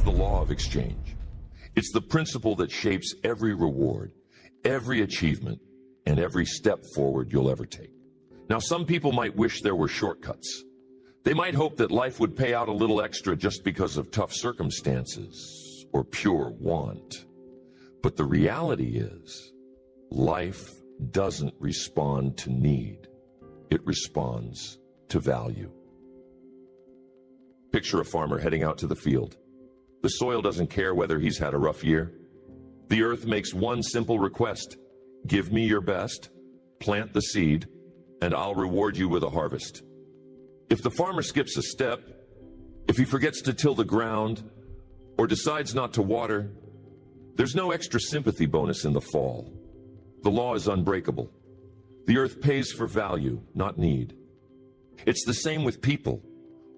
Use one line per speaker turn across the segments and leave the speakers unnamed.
the law of exchange. It's the principle that shapes every reward, every achievement, and every step forward you'll ever take. Now, some people might wish there were shortcuts. They might hope that life would pay out a little extra just because of tough circumstances or pure want. But the reality is, life doesn't respond to need. It responds to value. Picture a farmer heading out to the field. The soil doesn't care whether he's had a rough year. The earth makes one simple request: give me your best, plant the seed, and I'll reward you with a harvest. If the farmer skips a step, if he forgets to till the ground, or decides not to water, there's no extra sympathy bonus in the fall. The law is unbreakable. The earth pays for value, not need. It's the same with people.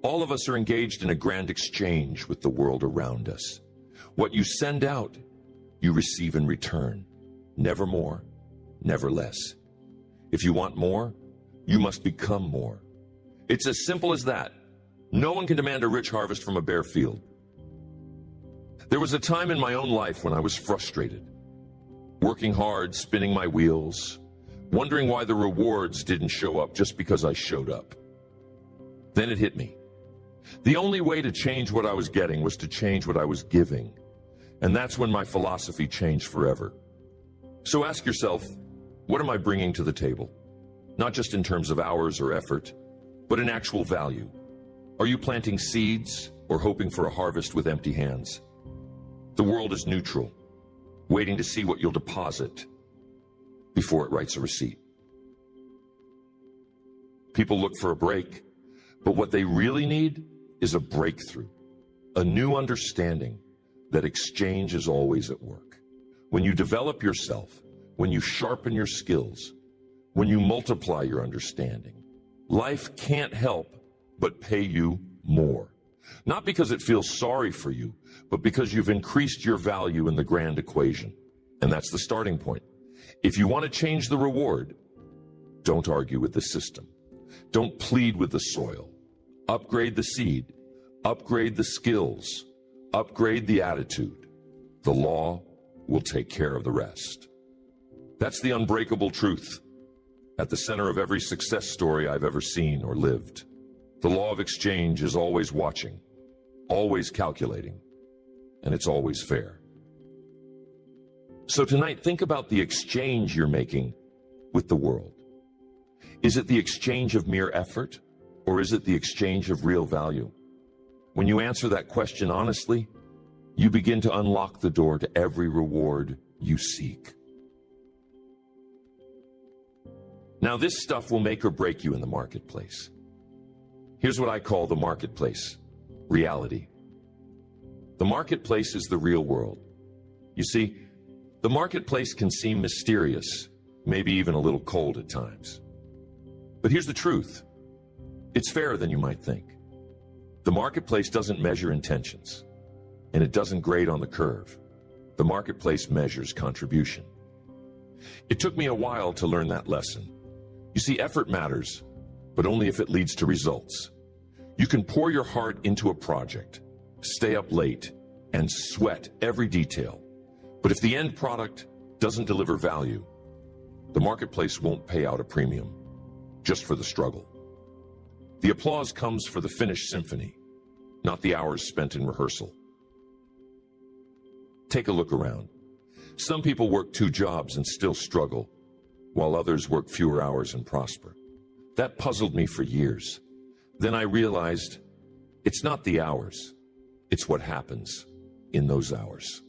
All of us are engaged in a grand exchange with the world around us. What you send out, you receive in return. Never more, never less. If you want more, you must become more. It's as simple as that. No one can demand a rich harvest from a bare field. There was a time in my own life when I was frustrated, working hard, spinning my wheels, wondering why the rewards didn't show up just because I showed up. Then it hit me. The only way to change what I was getting was to change what I was giving. And that's when my philosophy changed forever. So ask yourself, what am I bringing to the table? Not just in terms of hours or effort, but in actual value. Are you planting seeds or hoping for a harvest with empty hands? The world is neutral, waiting to see what you'll deposit before it writes a receipt. People look for a break, but what they really need is a breakthrough, a new understanding that exchange is always at work. When you develop yourself, when you sharpen your skills, when you multiply your understanding, life can't help but pay you more. Not because it feels sorry for you, but because you've increased your value in the grand equation. And that's the starting point. If you want to change the reward, don't argue with the system. Don't plead with the soil. Upgrade the seed. Upgrade the skills. Upgrade the attitude. The law will take care of the rest. That's the unbreakable truth at the center of every success story I've ever seen or lived. The law of exchange is always watching, always calculating, and it's always fair. So tonight, think about the exchange you're making with the world. Is it the exchange of mere effort, or is it the exchange of real value? When you answer that question honestly, you begin to unlock the door to every reward you seek. Now, this stuff will make or break you in the marketplace. Here's what I call the marketplace: reality. The marketplace is the real world. You see, the marketplace can seem mysterious, maybe even a little cold at times. But here's the truth. It's fairer than you might think. The marketplace doesn't measure intentions, and it doesn't grade on the curve. The marketplace measures contribution. It took me a while to learn that lesson. You see, effort matters, but only if it leads to results. You can pour your heart into a project, stay up late, and sweat every detail. But if the end product doesn't deliver value, the marketplace won't pay out a premium, just for the struggle. The applause comes for the finished symphony, not the hours spent in rehearsal. Take a look around. Some people work 2 jobs and still struggle, while others work fewer hours and prosper. That puzzled me for years. Then I realized it's not the hours, it's what happens in those hours.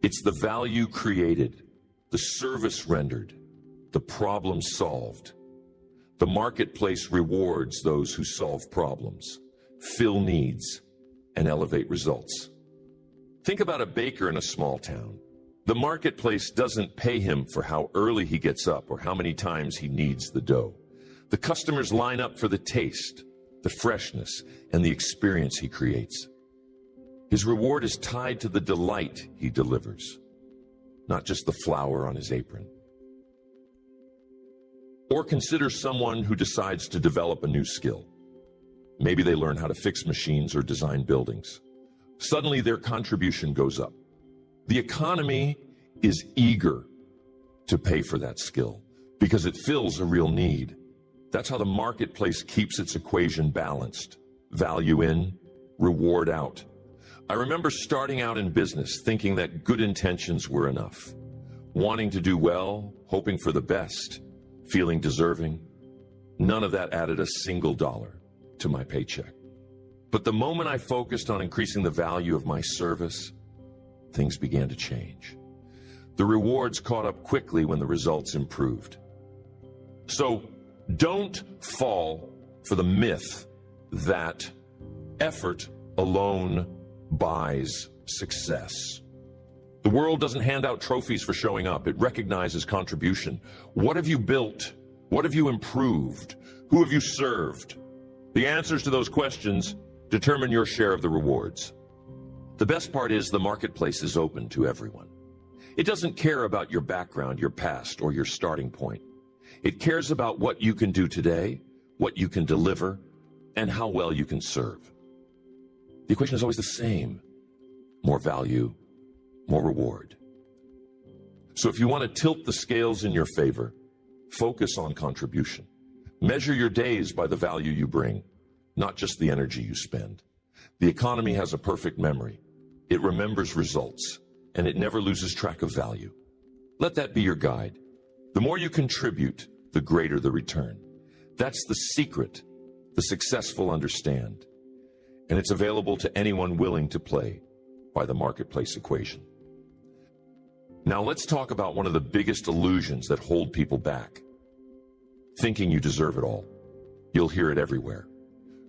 It's the value created, the service rendered, the problem solved. The marketplace rewards those who solve problems, fill needs, and elevate results. Think about a baker in a small town. The marketplace doesn't pay him for how early he gets up or how many times he kneads the dough. The customers line up for the taste, the freshness, and the experience he creates. His reward is tied to the delight he delivers, not just the flour on his apron. Or consider someone who decides to develop a new skill. Maybe they learn how to fix machines or design buildings. Suddenly their contribution goes up. The economy is eager to pay for that skill because it fills a real need. That's how the marketplace keeps its equation balanced. Value in, reward out. I remember starting out in business thinking that good intentions were enough. Wanting to do well, hoping for the best, feeling deserving. None of that added a single dollar to my paycheck. But the moment I focused on increasing the value of my service, things began to change. The rewards caught up quickly when the results improved. So don't fall for the myth that effort alone buys success. The world doesn't hand out trophies for showing up. It recognizes contribution. What have you built? What have you improved? Who have you served? The answers to those questions determine your share of the rewards. The best part is the marketplace is open to everyone. It doesn't care about your background, your past, or your starting point. It cares about what you can do today, what you can deliver, and how well you can serve. The equation is always the same. More value, more reward. So if you want to tilt the scales in your favor, focus on contribution. Measure your days by the value you bring, not just the energy you spend. The economy has a perfect memory. It remembers results, and it never loses track of value. Let that be your guide. The more you contribute, the greater the return. That's the secret the successful understand. And it's available to anyone willing to play by the marketplace equation. Now let's talk about one of the biggest illusions that hold people back. Thinking you deserve it all. You'll hear it everywhere.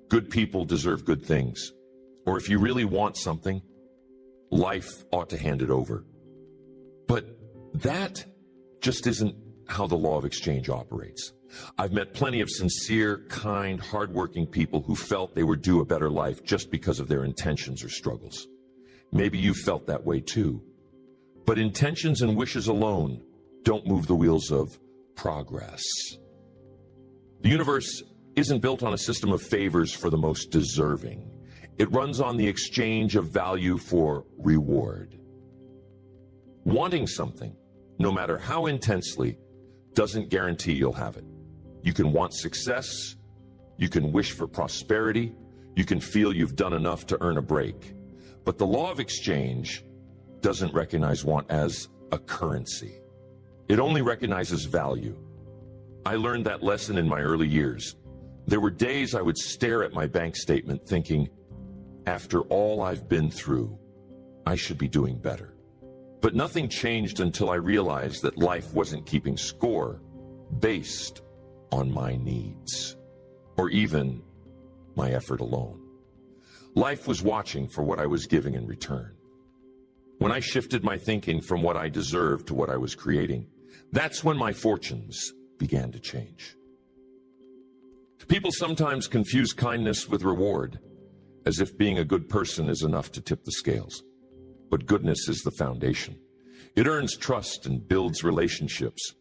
Good people deserve good things. Or if you really want something, life ought to hand it over. But that just isn't how the law of exchange operates. I've met plenty of sincere, kind, hardworking people who felt they were due a better life just because of their intentions or struggles. Maybe you felt that way too. But intentions and wishes alone don't move the wheels of progress. The universe isn't built on a system of favors for the most deserving. It runs on the exchange of value for reward. Wanting something, no matter how intensely, doesn't guarantee you'll have it. You can want success, you can wish for prosperity, you can feel you've done enough to earn a break. But the law of exchange doesn't recognize want as a currency. It only recognizes value. I learned that lesson in my early years. There were days I would stare at my bank statement thinking, after all I've been through, I should be doing better. But nothing changed until I realized that life wasn't keeping score based on my needs, or even my effort alone. Life was watching for what I was giving in return. When I shifted my thinking from what I deserved to what I was creating, that's when my fortunes began to change. People sometimes confuse kindness with reward, as if being a good person is enough to tip the scales. But goodness is the foundation. It earns trust and builds relationships,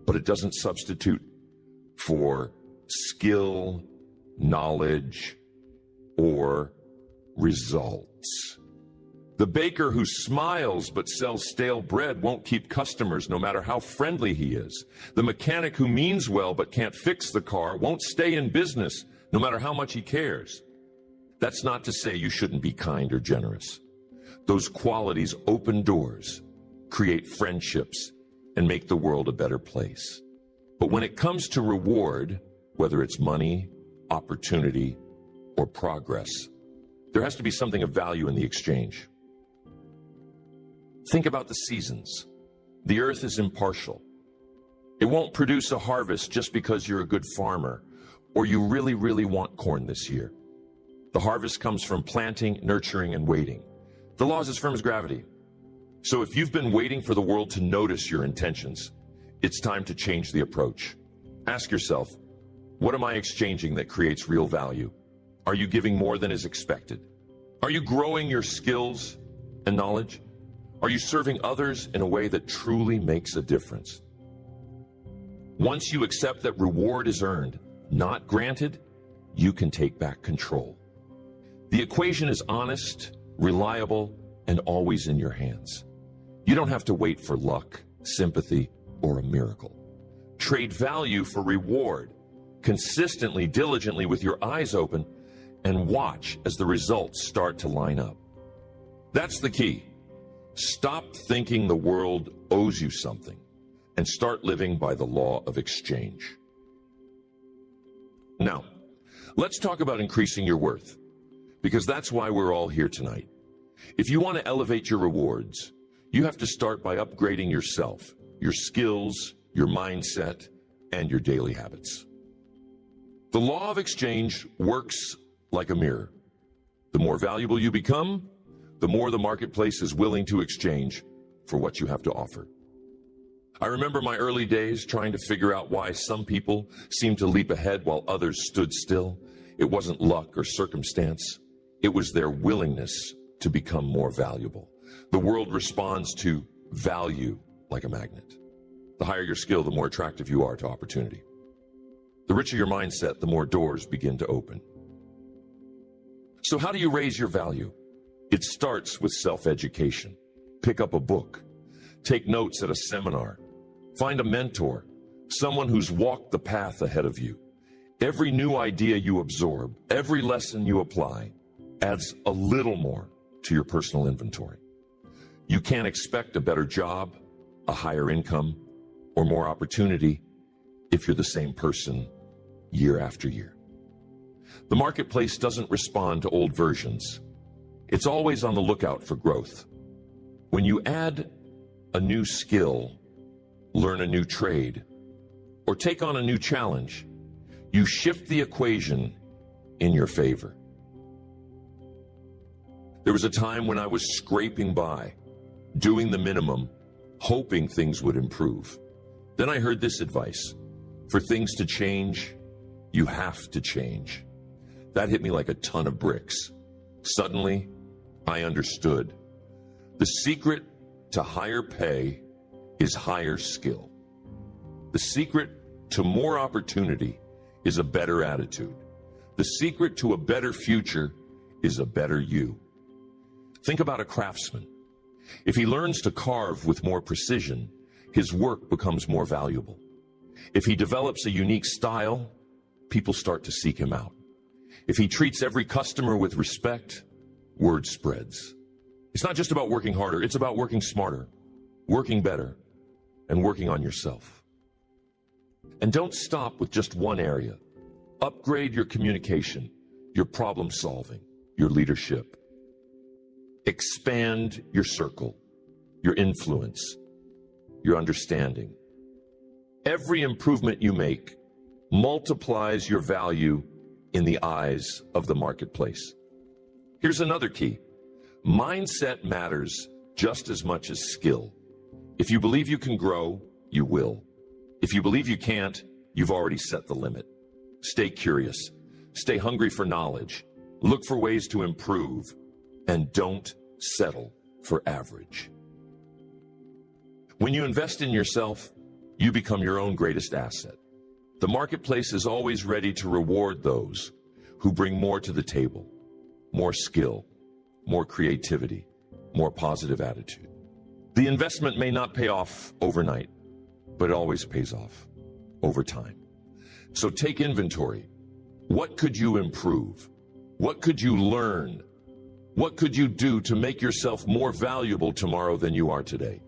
but it doesn't substitute for skill, knowledge, or results. The baker who smiles but sells stale bread won't keep customers no matter how friendly he is. The mechanic who means well but can't fix the car won't stay in business no matter how much he cares. That's not to say you shouldn't be kind or generous. Those qualities open doors, create friendships, and make the world a better place. But when it comes to reward, whether it's money, opportunity, or progress, there has to be something of value in the exchange. Think about the seasons. The earth is impartial. It won't produce a harvest just because you're a good farmer or you really want corn this year. The harvest comes from planting, nurturing, and waiting. The law is as firm as gravity. So if you've been waiting for the world to notice your intentions, it's time to change the approach. Ask yourself, what am I exchanging that creates real value? Are you giving more than is expected? Are you growing your skills and knowledge? Are you serving others in a way that truly makes a difference? Once you accept that reward is earned, not granted, you can take back control. The equation is honest reliable, and always in your hands. You don't have to wait for luck, sympathy, or a miracle. Trade value for reward, consistently, diligently with your eyes open, and watch as the results start to line up. That's the key. Stop thinking the world owes you something and start living by the law of exchange. Now, let's talk about increasing your worth, because that's why we're all here tonight. If you want to elevate your rewards, you have to start by upgrading yourself, your skills, your mindset, and your daily habits. The law of exchange works like a mirror. The more valuable you become, the more the marketplace is willing to exchange for what you have to offer. I remember my early days trying to figure out why some people seemed to leap ahead while others stood still. It wasn't luck or circumstance. It was their willingness to become more valuable. The world responds to value like a magnet. The higher your skill, the more attractive you are to opportunity. The richer your mindset, the more doors begin to open. So how do you raise your value? It starts with self-education. Pick up a book. Take notes at a seminar. Find a mentor, someone who's walked the path ahead of you. Every new idea you absorb, every lesson you apply, adds a little more to your personal inventory. You can't expect a better job, a higher income, or more opportunity if you're the same person year after year. The marketplace doesn't respond to old versions. It's always on the lookout for growth. When you add a new skill, learn a new trade, or take on a new challenge, you shift the equation in your favor. There was a time when I was scraping by, doing the minimum, hoping things would improve. Then I heard this advice: for things to change, you have to change. That hit me like a ton of bricks. Suddenly, I understood. The secret to higher pay is higher skill. The secret to more opportunity is a better attitude. The secret to a better future is a better you. Think about a craftsman. If he learns to carve with more precision, his work becomes more valuable. If he develops a unique style, people start to seek him out. If he treats every customer with respect, word spreads. It's not just about working harder, it's about working smarter, working better, and working on yourself. And don't stop with just one area. Upgrade your communication, your problem solving, your leadership. Expand your circle, your influence, your understanding. Every improvement you make multiplies your value in the eyes of the marketplace. Here's another key. Mindset matters just as much as skill. If you believe you can grow, you will. If you believe you can't, you've already set the limit. Stay curious. Stay hungry for knowledge. Look for ways to improve. And don't settle for average. When you invest in yourself, you become your own greatest asset. The marketplace is always ready to reward those who bring more to the table, more skill, more creativity, more positive attitude. The investment may not pay off overnight, but it always pays off over time. So take inventory. What could you improve? What could you learn? What could you do to make yourself more valuable tomorrow than you are today?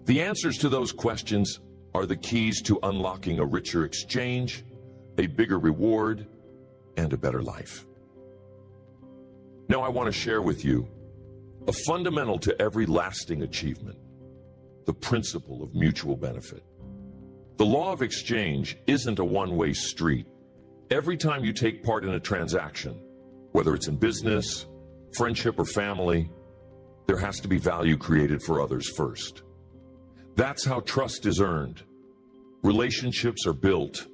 The answers to those questions are the keys to unlocking a richer exchange, a bigger reward, and a better life. Now I want to share with you a fundamental to every lasting achievement, the principle of mutual benefit. The law of exchange isn't a one-way street. Every time you take part in a transaction, whether it's in business, friendship, or family, there has to be value created for others first. That's how trust is earned. Relationships are built,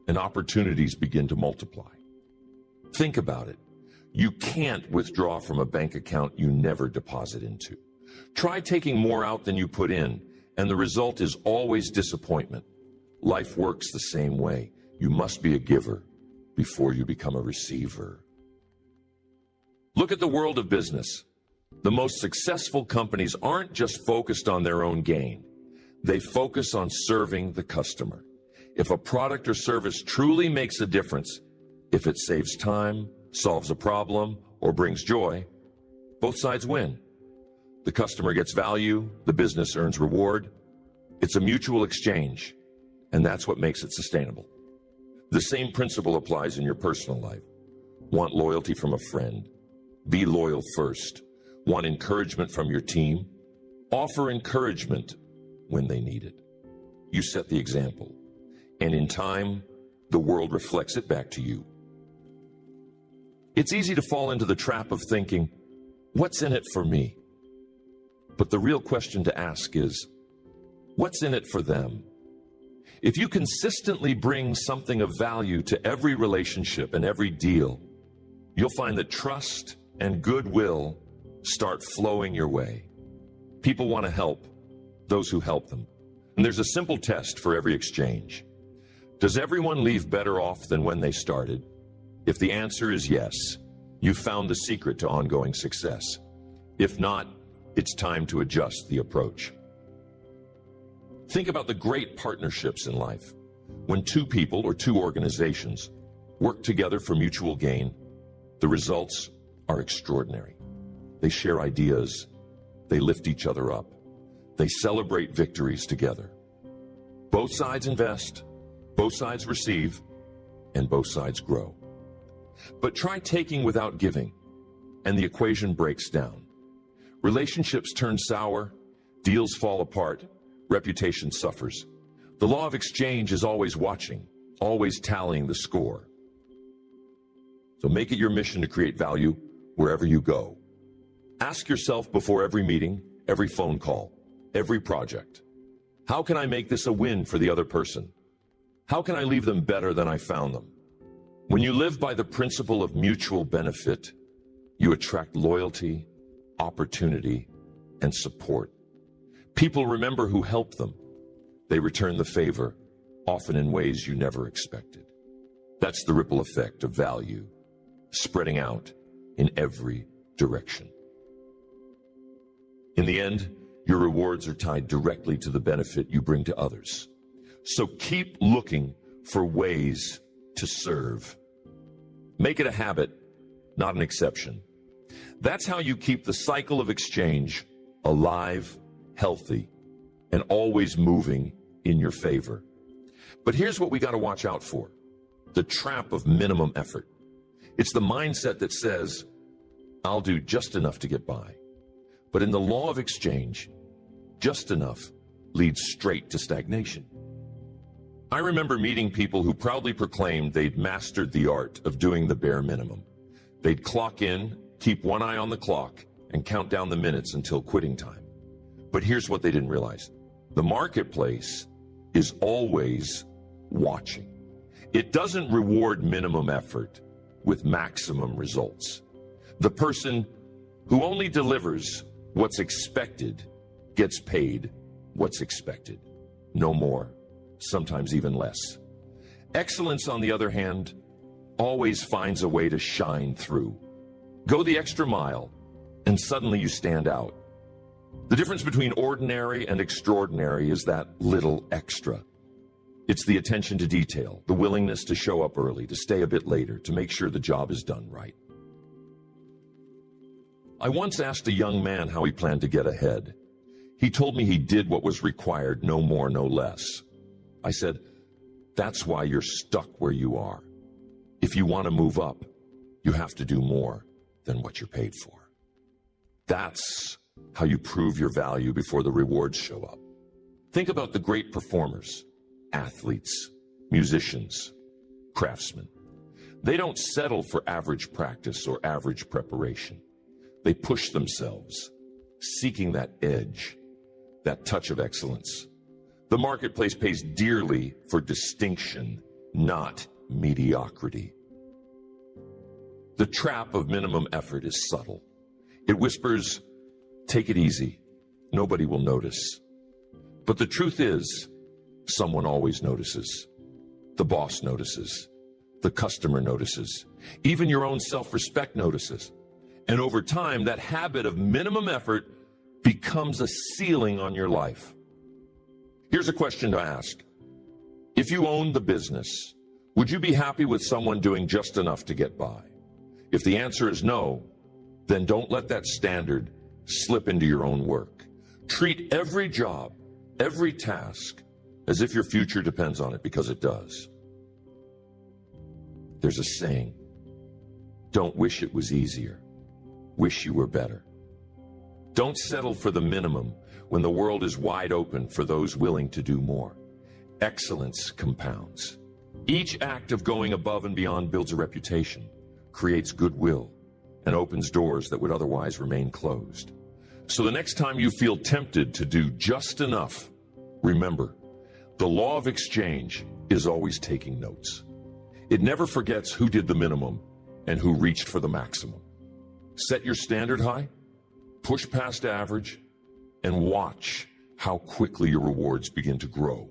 and opportunities begin to multiply. Think about it. You can't withdraw from a bank account you never deposit into. Try taking more out than you put in, and the result is always disappointment. Life works the same way. You must be a giver before you become a receiver. Look at the world of business. The most successful companies aren't just focused on their own gain. They focus on serving the customer. If a product or service truly makes a difference, if it saves time, solves a problem, or brings joy, both sides win. The customer gets value, the business earns reward. It's a mutual exchange, and that's what makes it sustainable. The same principle applies in your personal life. Want loyalty from a friend? Be loyal first. Want encouragement from your team? Offer encouragement when they need it. You set the example, and in time, the world reflects it back to you. It's easy to fall into the trap of thinking, what's in it for me? But the real question to ask is, what's in it for them? If you consistently bring something of value to every relationship and every deal, you'll find that trust and goodwill start flowing your way. People want to help those who help them. And there's a simple test for every exchange. Does everyone leave better off than when they started? If the answer is yes, you've found the secret to ongoing success. If not, it's time to adjust the approach. Think about the great partnerships in life. When two people or two organizations work together for mutual gain, the results are extraordinary. They share ideas, they lift each other up, they celebrate victories together. Both sides invest, both sides receive, and both sides grow. But try taking without giving, and the equation breaks down. Relationships turn sour, deals fall apart, reputation suffers. The law of exchange is always watching, always tallying the score. So make it your mission to create value wherever you go. Ask yourself before every meeting, every phone call, every project, how can I make this a win for the other person? How can I leave them better than I found them? When you live by the principle of mutual benefit, you attract loyalty, opportunity, and support. People remember who helped them. They return the favor, often in ways you never expected. That's the ripple effect of value, spreading out in every direction. In the end, your rewards are tied directly to the benefit you bring to others. So keep looking for ways to serve. Make it a habit, not an exception. That's how you keep the cycle of exchange alive, healthy, and always moving in your favor. But here's what we got to watch out for: the trap of minimum effort. It's the mindset that says, I'll do just enough to get by. But in the law of exchange, just enough leads straight to stagnation. I remember meeting people who proudly proclaimed they'd mastered the art of doing the bare minimum. They'd clock in, keep one eye on the clock, and count down the minutes until quitting time. But here's what they didn't realize. The marketplace is always watching. It doesn't reward minimum effort with maximum results. The person who only delivers what's expected gets paid what's expected. No more, sometimes even less. Excellence, on the other hand, always finds a way to shine through. Go the extra mile, and suddenly you stand out. The difference between ordinary and extraordinary is that little extra. It's the attention to detail, the willingness to show up early, to stay a bit later, to make sure the job is done right. I once asked a young man how he planned to get ahead. He told me he did what was required, no more, no less. I said, that's why you're stuck where you are. If you want to move up, you have to do more than what you're paid for. That's how you prove your value before the rewards show up. Think about the great performers, athletes, musicians, craftsmen. They don't settle for average practice or average preparation. They push themselves, seeking that edge, that touch of excellence. The marketplace pays dearly for distinction, not mediocrity. The trap of minimum effort is subtle. It whispers, take it easy. Nobody will notice. But the truth is, someone always notices. The boss notices. The customer notices. Even your own self-respect notices. And over time, that habit of minimum effort becomes a ceiling on your life. Here's a question to ask. If you owned the business, would you be happy with someone doing just enough to get by? If the answer is no, then don't let that standard slip into your own work. Treat every job, every task, as if your future depends on it, because it does. There's a saying, don't wish it was easier, wish you were better. Don't settle for the minimum when the world is wide open for those willing to do more. Excellence compounds. Each act of going above and beyond builds a reputation, creates goodwill, and opens doors that would otherwise remain closed. So the next time you feel tempted to do just enough, remember, the law of exchange is always taking notes. It never forgets who did the minimum and who reached for the maximum. Set your standard high, push past average, and watch how quickly your rewards begin to grow.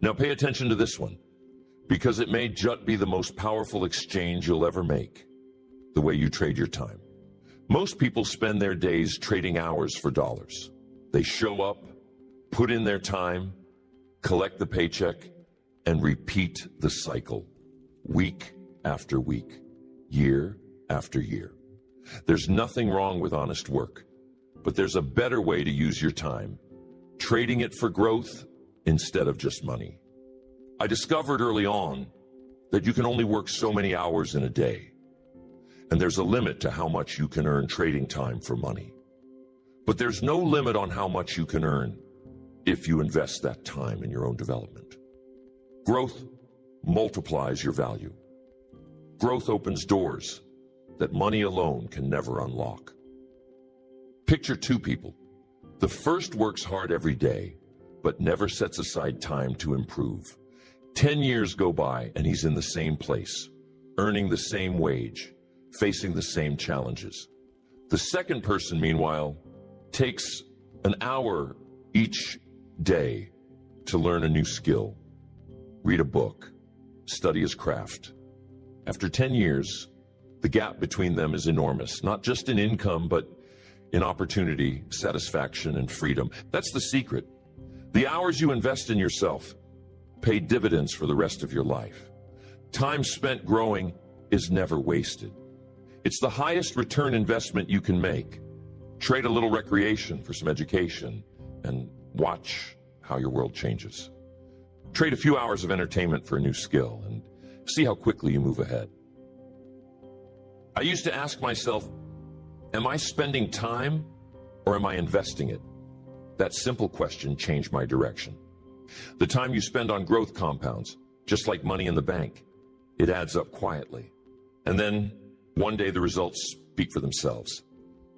Now pay attention to this one, because it may just be the most powerful exchange you'll ever make, the way you trade your time. Most people spend their days trading hours for dollars. They show up, put in their time, collect the paycheck, and repeat the cycle, week after week, year after year. There's nothing wrong with honest work, but there's a better way to use your time, trading it for growth instead of just money. I discovered early on that you can only work so many hours in a day, and there's a limit to how much you can earn trading time for money. But there's no limit on how much you can earn if you invest that time in your own development. Growth multiplies your value. Growth opens doors that money alone can never unlock. Picture two people. The first works hard every day, but never sets aside time to improve. 10 years go by and he's in the same place, earning the same wage, facing the same challenges. The second person, meanwhile, takes an hour each day to learn a new skill, read a book, study his craft. After 10 years, the gap between them is enormous, not just in income, but in opportunity, satisfaction, and freedom. That's the secret. The hours you invest in yourself pay dividends for the rest of your life. Time spent growing is never wasted. It's the highest return investment you can make. Trade a little recreation for some education and watch how your world changes. Trade a few hours of entertainment for a new skill and see how quickly you move ahead. I used to ask myself, am I spending time or am I investing it? That simple question changed my direction. The time you spend on growth compounds, just like money in the bank. It adds up quietly. And then one day the results speak for themselves.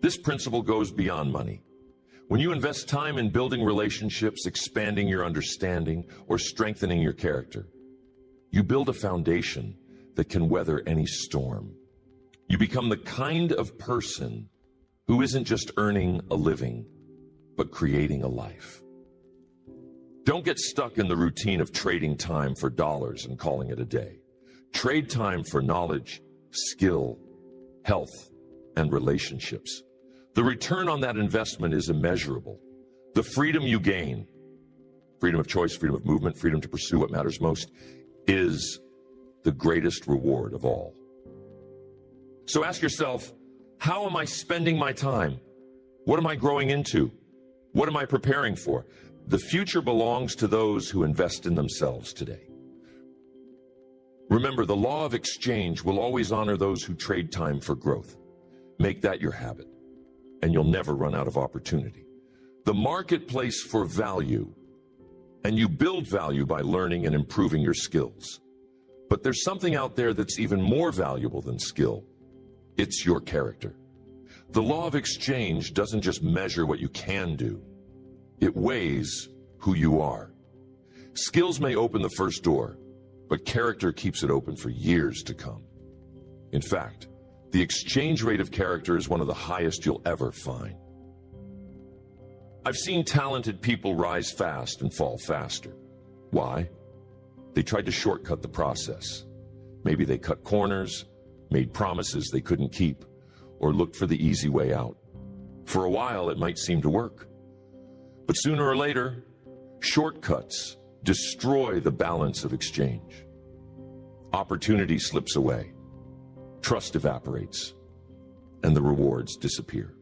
This principle goes beyond money. When you invest time in building relationships, expanding your understanding, or strengthening your character, you build a foundation that can weather any storm. You become the kind of person who isn't just earning a living, but creating a life. Don't get stuck in the routine of trading time for dollars and calling it a day. Trade time for knowledge, skill, health, and relationships. The return on that investment is immeasurable. The freedom you gain, freedom of choice, freedom of movement, freedom to pursue what matters most, is the greatest reward of all. So ask yourself, how am I spending my time? What am I growing into? What am I preparing for? The future belongs to those who invest in themselves today. Remember, the law of exchange will always honor those who trade time for growth. Make that your habit, and you'll never run out of opportunity. The marketplace for value, and you build value by learning and improving your skills. But there's something out there that's even more valuable than skill. It's your character. The law of exchange doesn't just measure what you can do. It weighs who you are. Skills may open the first door, but character keeps it open for years to come. In fact, the exchange rate of character is one of the highest you'll ever find. I've seen talented people rise fast and fall faster. Why? They tried to shortcut the process. Maybe they cut corners, made promises they couldn't keep, or looked for the easy way out. For a while, it might seem to work. But sooner or later, shortcuts destroy the balance of exchange. Opportunity slips away, trust evaporates, and the rewards disappear.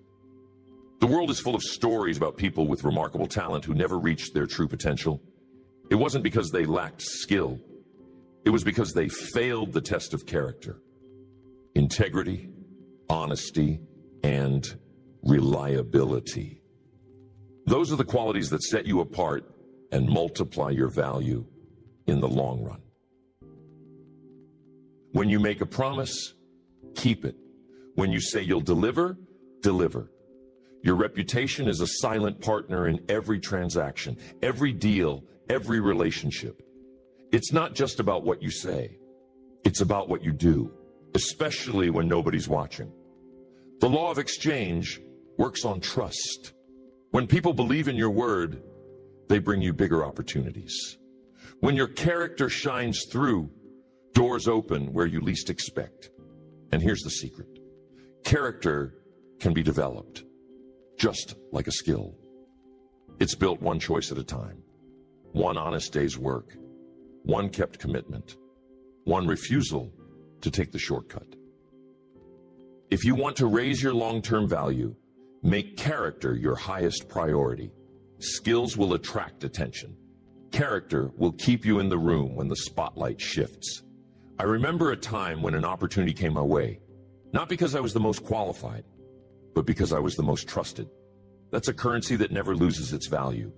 The world is full of stories about people with remarkable talent who never reached their true potential. It wasn't because they lacked skill. It was because they failed the test of character, integrity, honesty, and reliability. Those are the qualities that set you apart and multiply your value in the long run. When you make a promise, keep it. When you say you'll deliver, deliver. Your reputation is a silent partner in every transaction, every deal, every relationship. It's not just about what you say. It's about what you do, especially when nobody's watching. The law of exchange works on trust. When people believe in your word, they bring you bigger opportunities. When your character shines through, doors open where you least expect. And here's the secret. Character can be developed, just like a skill. It's built one choice at a time, one honest day's work, one kept commitment, one refusal to take the shortcut. If you want to raise your long-term value, make character your highest priority. Skills will attract attention. Character will keep you in the room when the spotlight shifts. I remember a time when an opportunity came my way, not because I was the most qualified, but because I was the most trusted. That's a currency that never loses its value.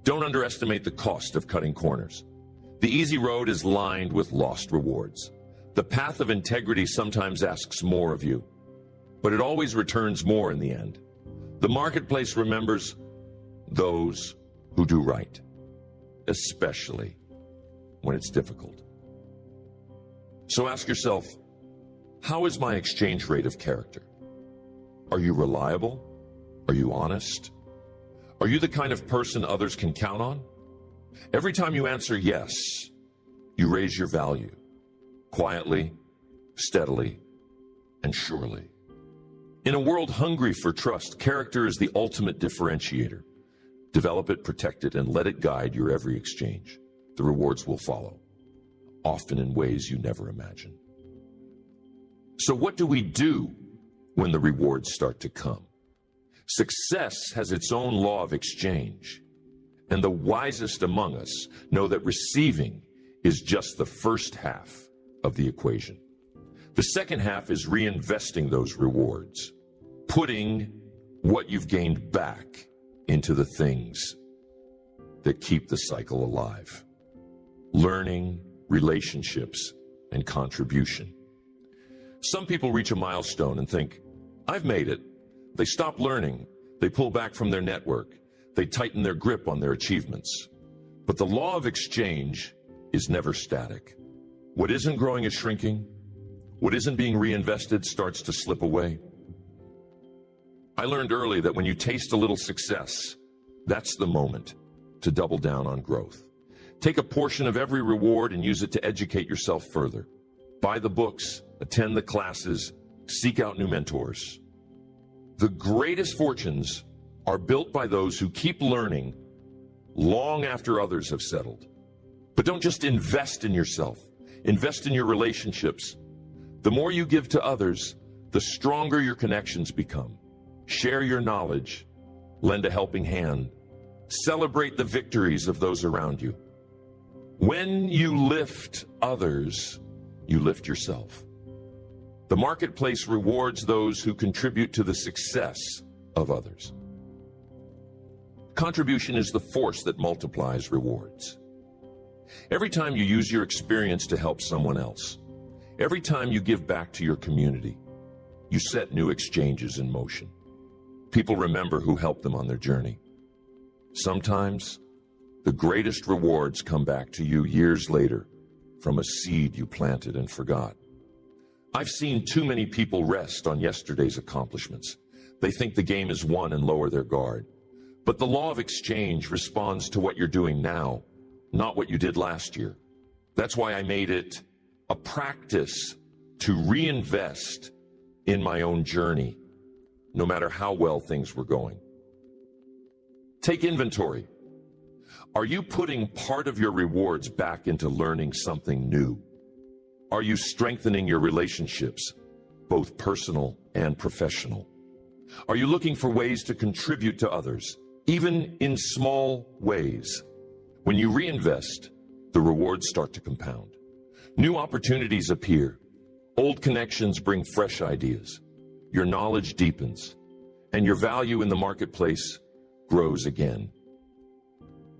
Don't underestimate the cost of cutting corners. The easy road is lined with lost rewards. The path of integrity sometimes asks more of you, but it always returns more in the end. The marketplace remembers those who do right, especially when it's difficult. So ask yourself, how is my exchange rate of character? Are you reliable? Are you honest? Are you the kind of person others can count on? Every time you answer yes, you raise your value, quietly, steadily, and surely. In a world hungry for trust, character is the ultimate differentiator. Develop it, protect it, and let it guide your every exchange. The rewards will follow, often in ways you never imagined. So what do we do when the rewards start to come? Success has its own law of exchange, and the wisest among us know that receiving is just the first half of the equation. The second half is reinvesting those rewards, putting what you've gained back into the things that keep the cycle alive. Learning, relationships, and contribution. Some people reach a milestone and think, I've made it. They stop learning. They pull back from their network. They tighten their grip on their achievements. But the law of exchange is never static. What isn't growing is shrinking. What isn't being reinvested starts to slip away. I learned early that when you taste a little success, that's the moment to double down on growth. Take a portion of every reward and use it to educate yourself further. Buy the books, attend the classes, seek out new mentors. The greatest fortunes are built by those who keep learning long after others have settled. But don't just invest in yourself. Invest in your relationships. The more you give to others, the stronger your connections become. Share your knowledge. Lend a helping hand. Celebrate the victories of those around you. When you lift others, you lift yourself. The marketplace rewards those who contribute to the success of others. Contribution is the force that multiplies rewards. Every time you use your experience to help someone else, every time you give back to your community, you set new exchanges in motion. People remember who helped them on their journey. Sometimes, the greatest rewards come back to you years later from a seed you planted and forgot. I've seen too many people rest on yesterday's accomplishments. They think the game is won and lower their guard. But the law of exchange responds to what you're doing now, not what you did last year. That's why I made it a practice to reinvest in my own journey, no matter how well things were going. Take inventory. Are you putting part of your rewards back into learning something new? Are you strengthening your relationships, both personal and professional? Are you looking for ways to contribute to others, even in small ways? When you reinvest, the rewards start to compound. New opportunities appear. Old connections bring fresh ideas. Your knowledge deepens, and your value in the marketplace grows again.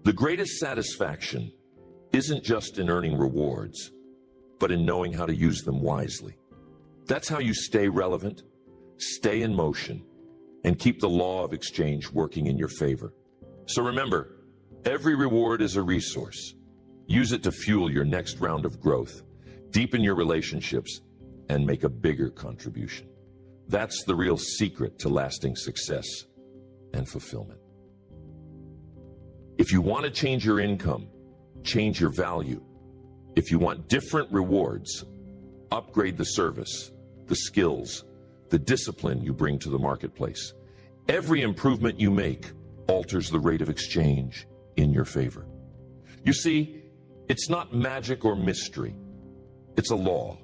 The greatest satisfaction isn't just in earning rewards, but in knowing how to use them wisely. That's how you stay relevant, stay in motion, and keep the law of exchange working in your favor. So remember, every reward is a resource. Use it to fuel your next round of growth, deepen your relationships, and make a bigger contribution. That's the real secret to lasting success and fulfillment. If you want to change your income, change your value. If you want different rewards, upgrade the service, the skills, the discipline you bring to the marketplace. Every improvement you make alters the rate of exchange in your favor. You see, it's not magic or mystery. It's a law,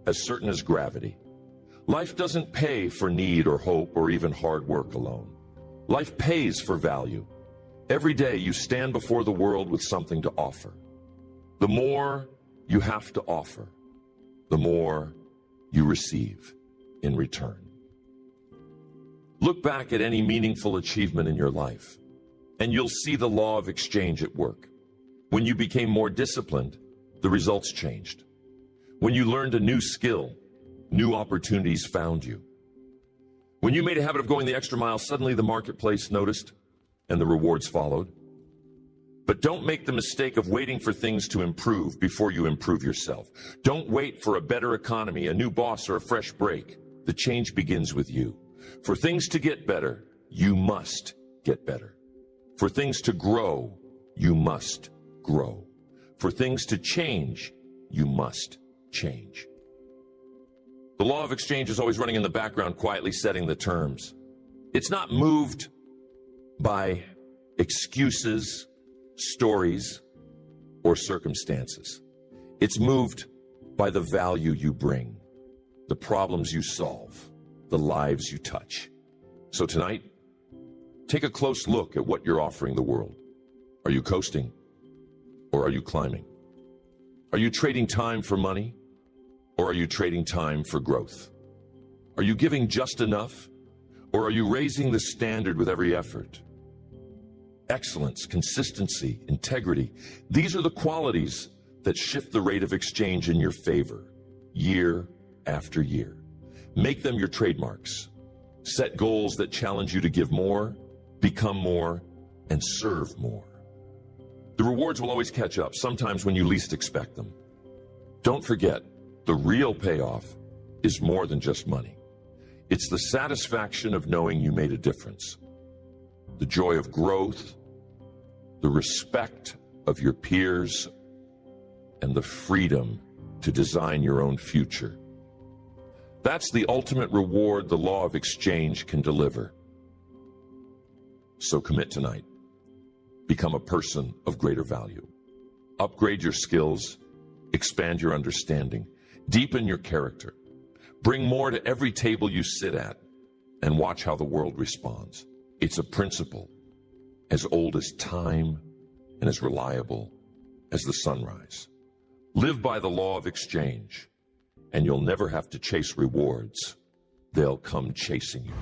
as certain as gravity. Life doesn't pay for need or hope or even hard work alone. Life pays for value. Every day you stand before the world with something to offer. The more you have to offer, the more you receive in return. Look back at any meaningful achievement in your life, and you'll see the law of exchange at work. When you became more disciplined, the results changed. When you learned a new skill, new opportunities found you. When you made a habit of going the extra mile, suddenly the marketplace noticed, and the rewards followed. But don't make the mistake of waiting for things to improve before you improve yourself. Don't wait for a better economy, a new boss, or a fresh break. The change begins with you. For things to get better, you must get better. For things to grow, you must grow. For things to change, you must change. The law of exchange is always running in the background, quietly setting the terms. It's not moved by excuses, stories, or circumstances. It's moved by the value you bring, the problems you solve, the lives you touch. So tonight, take a close look at what you're offering the world. Are you coasting, or are you climbing? Are you trading time for money, or are you trading time for growth? Are you giving just enough, or are you raising the standard with every effort? Excellence, consistency, integrity, these are the qualities that shift the rate of exchange in your favor, year after year. Make them your trademarks. Set goals that challenge you to give more, become more, and serve more. The rewards will always catch up, sometimes when you least expect them. Don't forget, the real payoff is more than just money. It's the satisfaction of knowing you made a difference, the joy of growth, the respect of your peers, and the freedom to design your own future. That's the ultimate reward the law of exchange can deliver. So commit tonight. Become a person of greater value. Upgrade your skills, expand your understanding, deepen your character. Bring more to every table you sit at, and watch how the world responds. It's a principle as old as time and as reliable as the sunrise. Live by the law of exchange, and you'll never have to chase rewards. They'll come chasing you.